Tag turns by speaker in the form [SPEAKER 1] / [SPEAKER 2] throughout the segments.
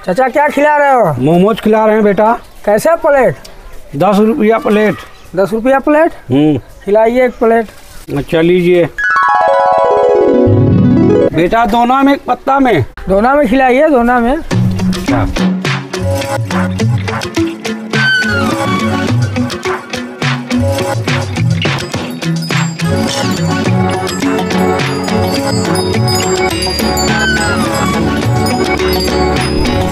[SPEAKER 1] चाचा क्या खिला रहे हो?
[SPEAKER 2] मोमोज खिला रहे हैं बेटा।
[SPEAKER 1] कैसे प्लेट?
[SPEAKER 2] 10 रुपया प्लेट।
[SPEAKER 1] 10 रुपया प्लेट? खिलाइए 1 प्लेट।
[SPEAKER 2] अच्छा लीजिए बेटा, दोना में एक पत्ता में?
[SPEAKER 1] दोना में खिलाइए, दोना में।
[SPEAKER 2] अच्छा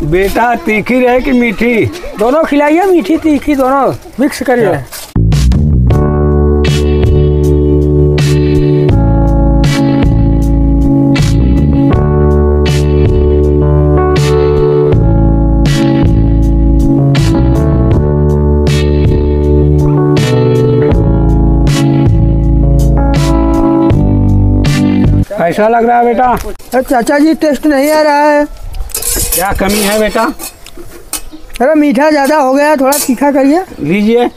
[SPEAKER 2] बेटा, तीखी रहे कि मीठी?
[SPEAKER 1] दोनों खिलाइए, मीठी तीखी दोनों मिक्स करिए।
[SPEAKER 2] कैसा लग रहा है बेटा?
[SPEAKER 1] चाचा जी टेस्ट नहीं आ रहा है।
[SPEAKER 2] क्या कमी है बेटा?
[SPEAKER 1] अरे मीठा ज़्यादा हो गया, थोड़ा तीखा करिए।
[SPEAKER 2] लीजिए।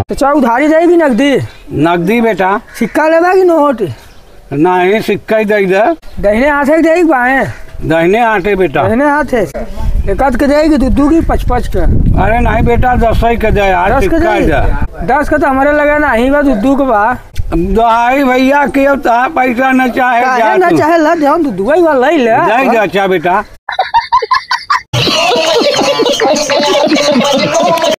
[SPEAKER 1] चाचा उधारी देगी नकदी?
[SPEAKER 2] नकदी बेटा।
[SPEAKER 1] सिक्का लेगा कि नोट?
[SPEAKER 2] नहीं, सिक्का ही दे दे।
[SPEAKER 1] दाहिने हाथ है कि देगी बाएं?
[SPEAKER 2] दाहिने हाथ है बेटा।
[SPEAKER 1] दाहिने हाथ है। एक के देगी, दूध की 5-5 के?
[SPEAKER 2] अरे नहीं बेटा, 10 ही के दे यार।
[SPEAKER 1] 10 के दे? 10 का तो हमारे लगा ना ही बा, दूध के बा।
[SPEAKER 2] दहाई भैया के पैसा न चाहे
[SPEAKER 1] ना चाहे ला जाओ, दूध ही वाला ले ले।
[SPEAKER 2] अच्छा बेटा।